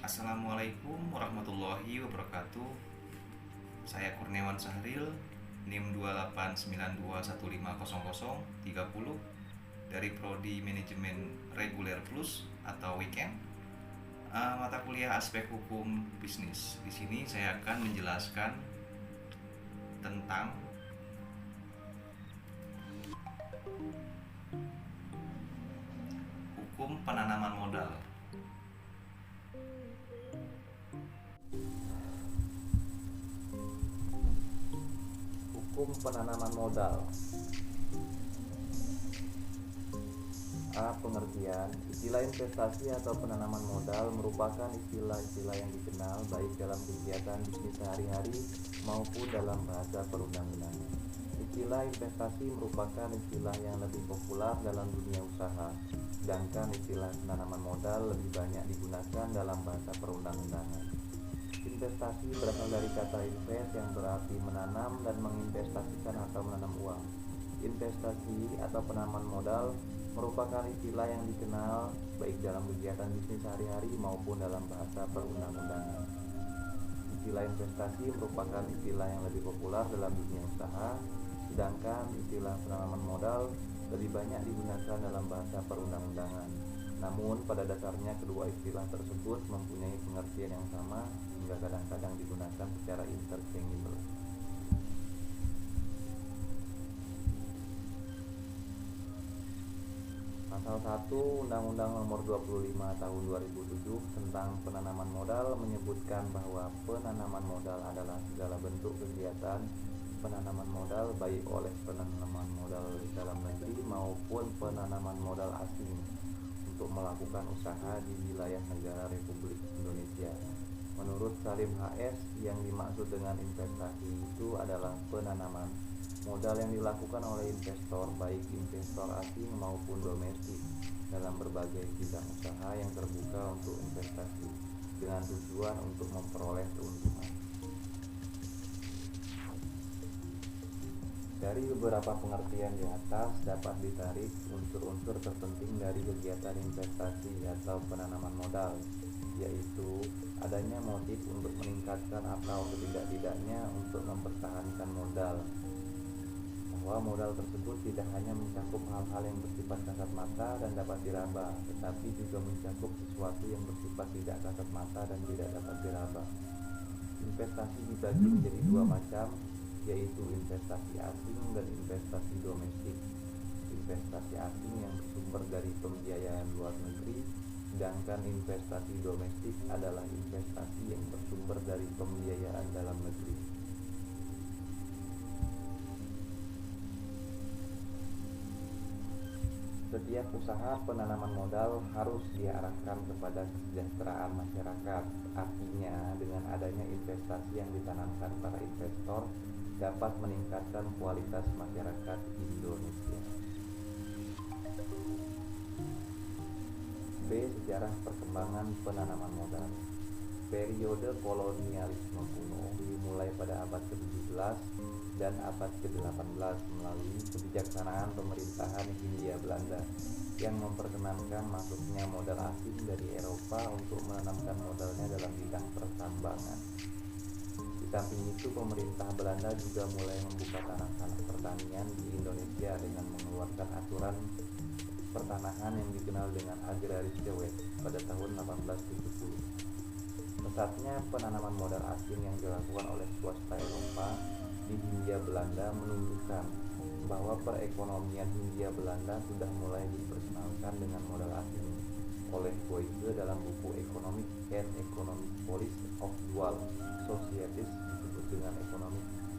Assalamualaikum warahmatullahi wabarakatuh. Saya Kurniawan Sahril, NIM 289215030 dari Prodi Manajemen Reguler Plus atau Weekend. Mata kuliah aspek hukum bisnis. Di sini saya akan menjelaskan tentang hukum penanaman modal. Hukum penanaman modal. A. Pengertian. Istilah investasi atau penanaman modal merupakan istilah-istilah yang dikenal baik dalam kegiatan bisnis sehari-hari maupun dalam bahasa perundang-undangan. Istilah investasi merupakan istilah yang lebih populer dalam dunia usaha, sedangkan istilah penanaman modal lebih banyak digunakan dalam bahasa perundang-undangan. Investasi berasal dari kata invest yang berarti menanam dan menginvestasikan atau menanam uang. Investasi atau penanaman modal merupakan istilah yang dikenal baik dalam kegiatan bisnis sehari-hari maupun dalam bahasa perundang-undangan. Istilah investasi merupakan istilah yang lebih populer dalam dunia usaha, sedangkan istilah penanaman modal lebih banyak digunakan dalam bahasa perundang-undangan. Namun pada dasarnya kedua istilah tersebut mempunyai pengertian yang sama hingga kadang-kadang digunakan secara interchangeable. Pasal 1 Undang-Undang Nomor 25 Tahun 2007 tentang penanaman modal menyebutkan bahwa penanaman modal adalah segala bentuk kegiatan penanaman modal baik oleh penanaman modal di dalam negeri maupun penanaman modal asing untuk melakukan usaha di wilayah negara Republik Indonesia. Menurut Salim HS, yang dimaksud dengan investasi itu adalah penanaman modal yang dilakukan oleh investor, baik investor asing maupun domestik, dalam berbagai bidang usaha yang terbuka untuk investasi, dengan tujuan untuk memperoleh keuntungan. Dari beberapa pengertian di atas dapat ditarik unsur-unsur terpenting dari kegiatan investasi atau penanaman modal, yaitu adanya motif untuk meningkatkan atau setidak-tidaknya untuk mempertahankan modal, bahwa modal tersebut tidak hanya mencakup hal-hal yang bersifat kasat mata dan dapat diraba, tetapi juga mencakup sesuatu yang bersifat tidak kasat mata dan tidak dapat diraba. Investasi dibagi menjadi dua macam, yaitu investasi asing dan investasi domestik. Investasi asing yang bersumber dari pembiayaan luar negeri, sedangkan investasi domestik adalah investasi yang bersumber dari pembiayaan dalam negeri. Setiap usaha penanaman modal harus diarahkan kepada kesejahteraan masyarakat. Artinya, dengan adanya investasi yang ditanamkan para investor dapat meningkatkan kualitas masyarakat Indonesia. B. Sejarah perkembangan penanaman modal. Periode kolonialisme kuno dimulai pada abad ke-17 dan abad ke-18 melalui kebijaksanaan pemerintahan Hindia Belanda yang memperkenankan masuknya modal asing dari Eropa untuk menanamkan modalnya dalam bidang pertambangan. Di samping itu, pemerintah Belanda juga mulai membuka tanah-tanah pertanian di Indonesia dengan mengeluarkan aturan pertanahan yang dikenal dengan agrarische wet pada tahun 1870. Pesatnya penanaman modal asing yang dilakukan oleh swasta Eropa di Hindia Belanda menunjukkan bahwa perekonomian Hindia Belanda sudah mulai diperkenalkan dengan modal asing oleh Boyke dalam buku Economic and Economic Policy of Dual Societies, disebut dengan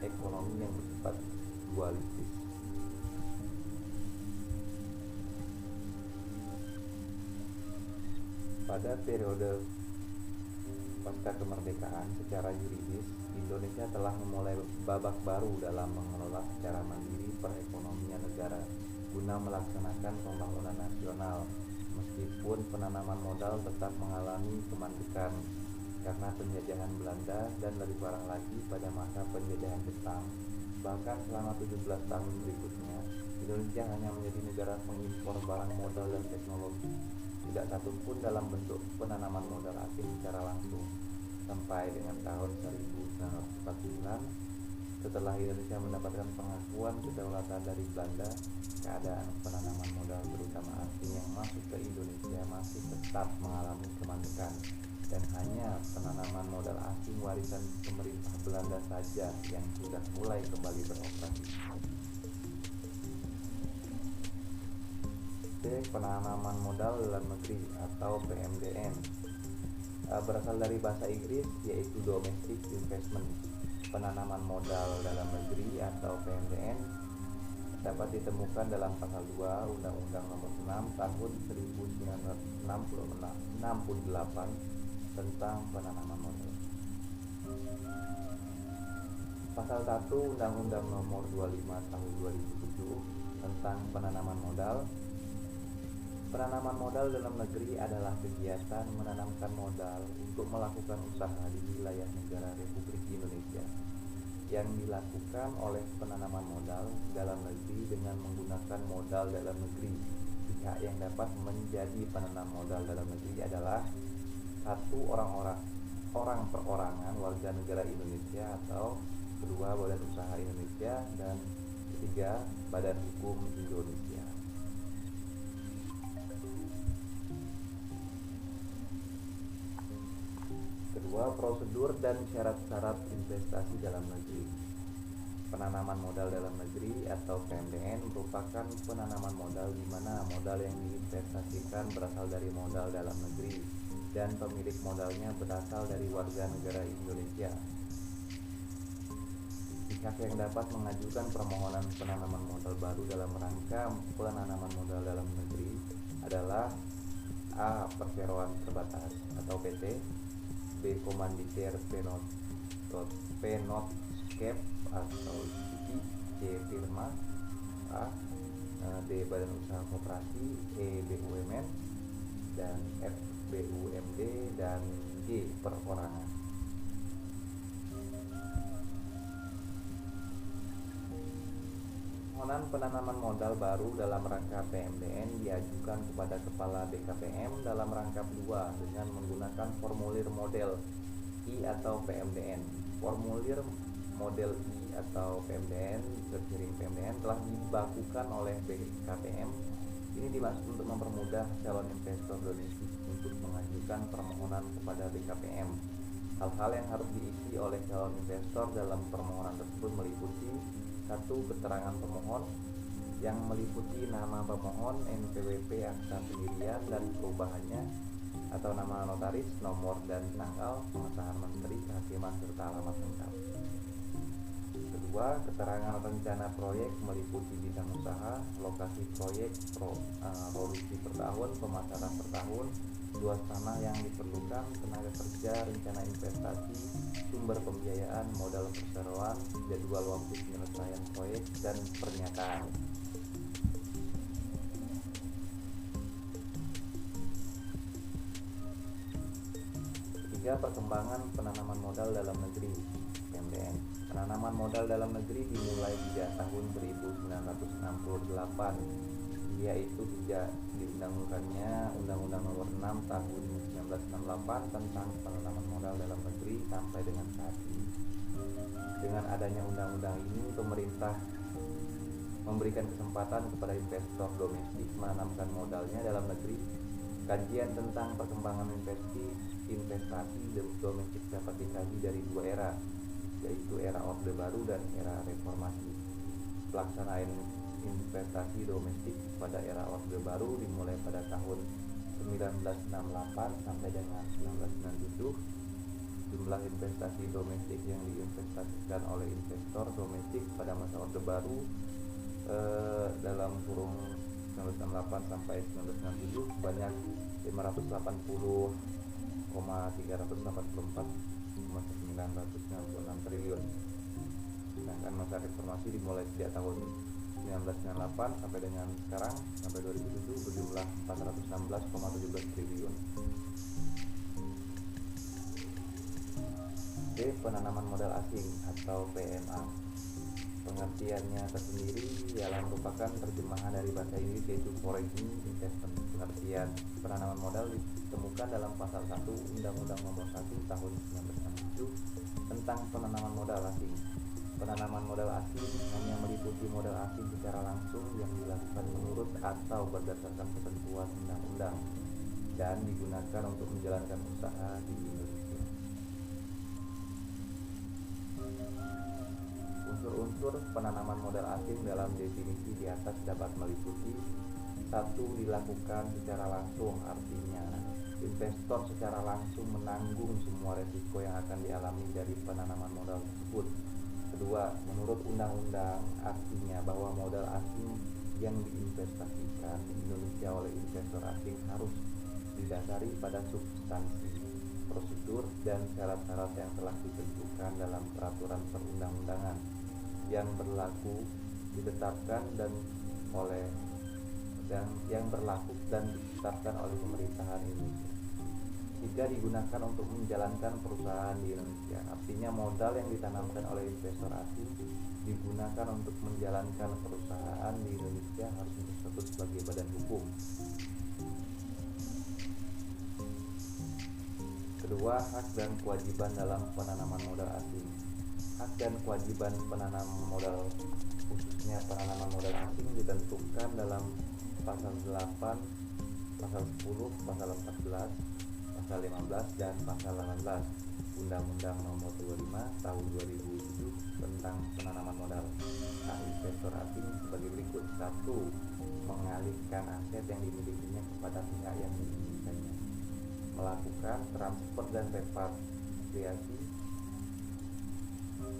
ekonomi yang bersifat dualistis. Pada periode pasca kemerdekaan, secara yuridis Indonesia telah memulai babak baru dalam mengelola secara mandiri perekonomian negara guna melaksanakan pembangunan nasional, meskipun penanaman modal tetap mengalami kemandekan karena penjajahan Belanda dan lebih parah lagi pada masa penjajahan Jepang. Bahkan selama 17 tahun berikutnya, Indonesia hanya menjadi negara pengimpor barang modal dan teknologi. tidak satupun dalam bentuk penanaman modal asing secara langsung. Sampai dengan tahun 1949, setelah Indonesia mendapatkan pengakuan kedaulatan dari Belanda, keadaan penanaman modal terutama asing yang masuk ke Indonesia masih tetap mengalami kemandekan, dan hanya penanaman modal asing warisan pemerintah Belanda saja yang sudah mulai kembali beroperasi. Penanaman modal dalam negeri atau PMDN berasal dari bahasa Inggris, yaitu Domestic Investment. Penanaman modal dalam negeri atau PMDN dapat ditemukan dalam pasal 2 Undang-Undang Nomor 6 Tahun 1968 tentang penanaman modal. Pasal 1 Undang-Undang Nomor 25 Tahun 2007 tentang penanaman modal. Penanaman modal dalam negeri adalah kegiatan menanamkan modal untuk melakukan usaha di wilayah negara Republik Indonesia yang dilakukan oleh penanaman modal dalam negeri dengan menggunakan modal dalam negeri. Pihak yang dapat menjadi penanam modal dalam negeri adalah 1. Orang perorangan warga negara Indonesia, atau 2. Badan Usaha Indonesia, dan 3. Badan Hukum Indonesia. Kedua, prosedur dan syarat-syarat investasi dalam negeri. Penanaman modal dalam negeri atau PMDN merupakan penanaman modal di mana modal yang diinvestasikan berasal dari modal dalam negeri dan pemilik modalnya berasal dari warga negara Indonesia. Pihak yang dapat mengajukan permohonan penanaman modal baru dalam rangka penanaman modal dalam negeri adalah A. Perseroan terbatas atau PT, B. Komanditer Penotskep atau IPI, C. Firma, D. Badan Usaha Koperasi, E. BUMN, dan F. BUMD, dan G. Perorangan. Permohonan penanaman modal baru dalam rangka PMDN diajukan kepada Kepala BKPM dalam rangka 2 dengan menggunakan formulir model I atau PMDN. Formulir model I atau PMDN terkiring PMDN telah dibakukan oleh BKPM. Ini dimaksud untuk mempermudah calon investor domestik untuk mengajukan permohonan kepada BKPM. Hal-hal yang harus diisi oleh calon investor dalam permohonan tersebut meliputi: 1. Keterangan pemohon yang meliputi nama pemohon, NPWP, akta pendirian dan perubahannya atau nama notaris, nomor dan tanggal, pengesahan menteri, kehakiman, serta alamat lengkap. 2. Keterangan rencana proyek meliputi bidang usaha, lokasi proyek, produksi per tahun, pemasaran per tahun, luas tanah yang diperlukan, tenaga kerja, rencana investasi, sumber pembiayaan, modal perseroan, jadwal waktu penyelesaian proyek, dan pernyataan. 3. Perkembangan penanaman modal dalam negeri (PMDN). Penanaman modal dalam negeri dimulai sejak tahun 1968, yaitu sejak diundangkannya Undang-Undang Nomor 6 Tahun 1968 tentang penanaman modal dalam negeri sampai dengan saat ini. Dengan adanya undang-undang ini, pemerintah memberikan kesempatan kepada investor domestik menanamkan modalnya dalam negeri. Kajian tentang perkembangan investasi domestik dapat dikaji dari 2 era, yaitu era Orde Baru dan era Reformasi. Pelaksanaan investasi domestik pada era Orde Baru dimulai pada tahun 1968 sampai dengan 1997. Jumlah investasi domestik yang diinvestasikan oleh investor domestik pada masa Orde Baru dalam kurung 1968 sampai 1997 sebanyak 580,384,996 triliun. Sedangkan masa reformasi dimulai sejak tahun 1998 sampai dengan sekarang sampai 2007 berjumlah 416,17 triliun. D. Penanaman modal asing atau PMA. Pengertiannya tersendiri ialah merupakan terjemahan dari bahasa Inggris, yaitu Foreign Investment. Pengertian penanaman modal ditemukan dalam pasal 1 Undang-Undang Nomor 1 Tahun 1967 tentang penanaman modal asing. Penanaman modal asing hanya meliputi modal asing secara langsung yang dilakukan menurut atau berdasarkan ketentuan undang-undang dan digunakan untuk menjalankan usaha di Indonesia. Unsur-unsur penanaman modal asing dalam definisi di atas dapat meliputi: 1. Dilakukan secara langsung, artinya investor secara langsung menanggung semua resiko yang akan dialami dari penanaman modal tersebut. 2. Menurut undang-undang, artinya bahwa modal asing yang diinvestasikan di Indonesia oleh investor asing harus didasari pada substansi, prosedur, dan syarat-syarat yang telah ditentukan dalam peraturan perundang-undangan yang berlaku ditetapkan dan ditetapkan oleh pemerintahan Indonesia. 3. Digunakan untuk menjalankan perusahaan di Indonesia, artinya modal yang ditanamkan oleh investor asing digunakan untuk menjalankan perusahaan di Indonesia harus berstatus sebagai badan hukum. Kedua, hak dan kewajiban dalam penanaman modal asing. Hak dan kewajiban penanam modal, khususnya penanaman modal asing, ditentukan dalam pasal 8, pasal 10, pasal 14, pasal 15, dan pasal 18 Undang-Undang Nomor 25 Tahun 2007 tentang penanaman modal. Hak investor asing sebagai berikut: 1. Mengalihkan aset yang dimilikinya kepada pihak yang menginginkannya, melakukan transfer dan repatriasi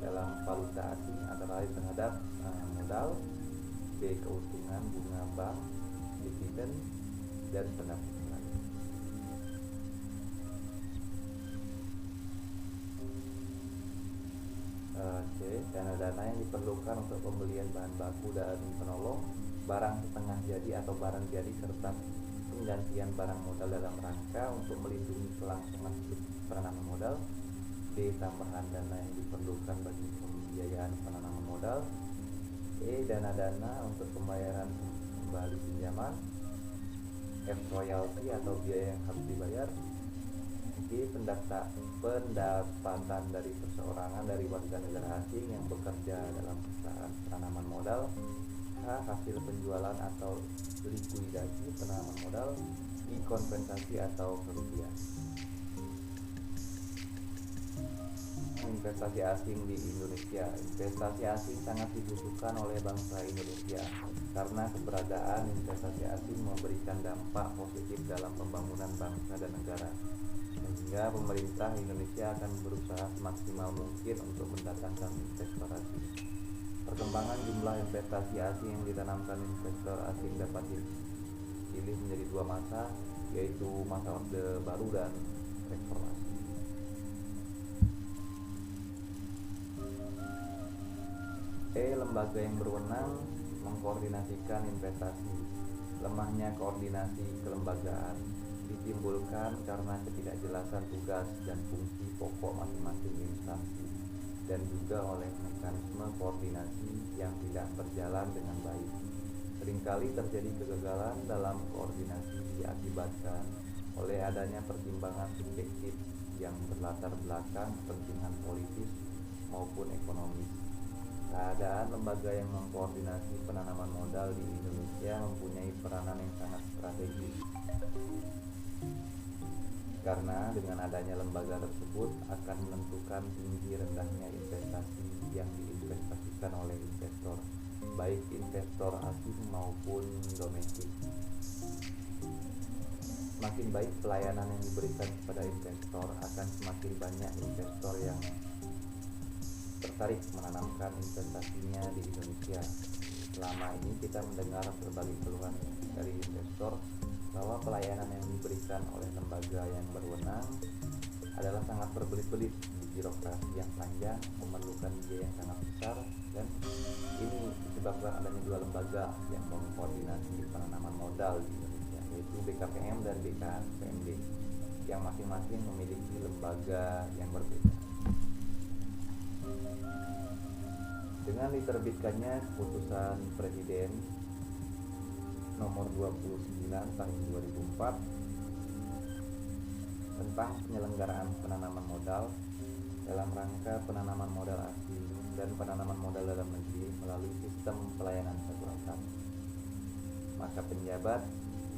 dalam valuta asing antara lain terhadap modal. B. Keuntungan bunga bank, dividen, dan pendapatan. C. Dana-dana yang diperlukan untuk pembelian bahan baku dan penolong, barang setengah jadi atau barang jadi, serta penggantian barang modal dalam rangka untuk melindungi kelangsungan penanaman modal. D. Tambahan dana yang diperlukan bagi pembiayaan penanaman modal. E. Dana-dana untuk pembayaran kembali pinjaman. F. Royalti atau biaya yang harus dibayar. G. Pendapatan dari perseorangan dari warga negara asing yang bekerja dalam perusahaan penanaman modal. H. Hasil penjualan atau likuidasi penanaman modal. I. Kompensasi atau kerugian. Investasi asing di Indonesia. Investasi asing sangat dibutuhkan oleh bangsa Indonesia karena keberadaan investasi asing memberikan dampak positif dalam pembangunan bangsa dan negara, sehingga pemerintah Indonesia akan berusaha semaksimal mungkin untuk mendatangkan investor asing. Perkembangan jumlah investasi asing yang ditanamkan investor asing dapat dipilih menjadi dua masa, yaitu masa Orde Baru dan Reformasi. Lembaga yang berwenang mengkoordinasikan investasi. Lemahnya koordinasi kelembagaan ditimbulkan karena ketidakjelasan tugas dan fungsi pokok masing-masing instansi dan juga oleh mekanisme koordinasi yang tidak berjalan dengan baik. Seringkali terjadi kegagalan dalam koordinasi diakibatkan oleh adanya pertimbangan subjektif yang berlatar belakang kepentingan politis maupun ekonomis. Keadaan lembaga yang mengkoordinasi penanaman modal di Indonesia mempunyai peranan yang sangat strategis, karena dengan adanya lembaga tersebut akan menentukan tinggi rendahnya investasi yang diinvestasikan oleh investor, baik investor asing maupun domestik. Semakin baik pelayanan yang diberikan kepada investor, akan semakin banyak investor yang tertarik menanamkan investasinya di Indonesia. Selama ini kita mendengar berbagai keluhan dari investor bahwa pelayanan yang diberikan oleh lembaga yang berwenang adalah sangat berbelit-belit, birokrasi yang panjang, memerlukan biaya yang sangat besar, dan ini disebabkan adanya dua lembaga yang mengkoordinasi penanaman modal di Indonesia, yaitu BKPM dan BKPMD, yang masing-masing memiliki lembaga yang berbeda. Dengan diterbitkannya keputusan Presiden nomor 29 tahun 2004 tentang penyelenggaraan penanaman modal dalam rangka penanaman modal asing dan penanaman modal dalam negeri melalui sistem pelayanan satu atap. Maka penjabat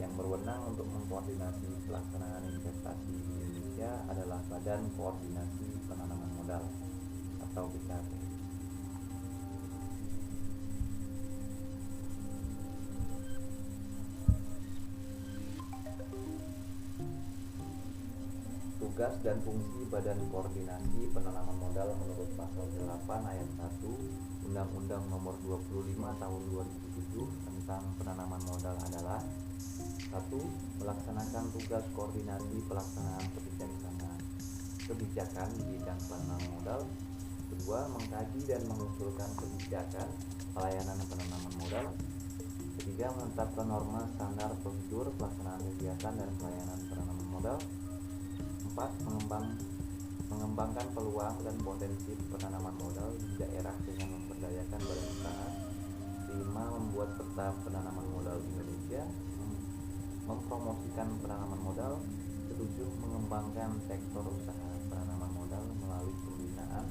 yang berwenang untuk mengkoordinasi pelaksanaan investasi di Indonesia adalah Badan Koordinasi Penanaman Modal atau BKP. Tugas dan fungsi Badan Koordinasi Penanaman Modal menurut Pasal 8 Ayat 1 Undang-Undang Nomor 25 Tahun 2007 tentang penanaman modal adalah: 1. Melaksanakan tugas koordinasi pelaksanaan kebijakan di bidang penanaman modal. 2. Mengkaji dan mengusulkan kebijakan pelayanan penanaman modal. 3. Menetapkan norma standar prosedur pelaksanaan kegiatan dan pelayanan penanaman modal. 4. Mengembangkan peluang dan potensi penanaman modal di daerah dengan memberdayakan badan usaha. 5. Membuat peta penanaman modal Indonesia, mempromosikan penanaman modal. 7. Mengembangkan sektor usaha penanaman modal melalui pembinaan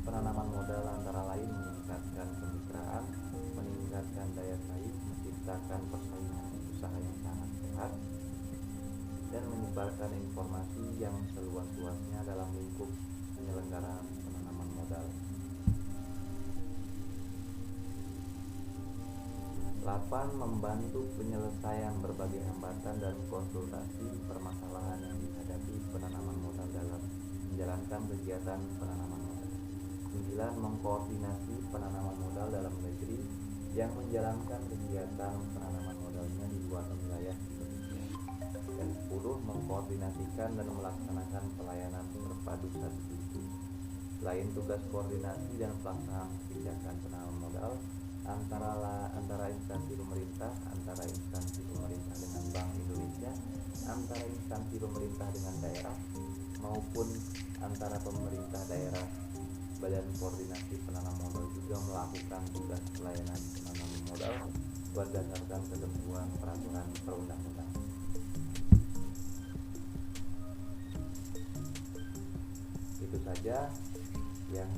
penanaman modal, antara lain meningkatkan kemitraan, meningkatkan daya saing, menciptakan persaingan usaha yang sangat sehat, dan menyebarkan informasi yang seluas-luasnya dalam lingkup penyelenggaraan penanaman modal. 8. Membantu penyelesaian berbagai hambatan dan konsultasi permasalahan yang dihadapi penanaman modal dalam menjalankan kegiatan penanaman modal. 9. Mengkoordinasi penanaman modal dalam negeri yang menjalankan kegiatan penanaman modalnya di luar wilayah Indonesia. Dan 10. Mengkoordinasikan dan melaksanakan pelayanan terpadu satu pintu. Selain tugas koordinasi dan pelaksanaan kebijakan penanaman modal antara instansi pemerintah, antara instansi pemerintah dengan Bank Indonesia, antara instansi pemerintah dengan daerah, maupun antara pemerintah daerah, Badan Koordinasi Penanaman Modal juga melakukan tugas pelayanan penanaman modal berdasarkan ketentuan peraturan perundang-undangan. Itu saja yang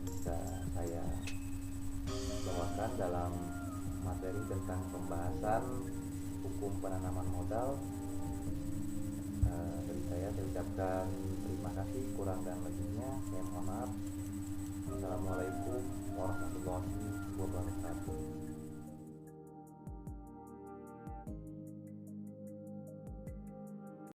bisa saya bawakan dalam materi tentang pembahasan hukum penanaman modal. Dari saya ucapkan terima kasih, kurang dan lebihnya saya mohon maaf. Assalamualaikum warahmatullahi wabarakatuh.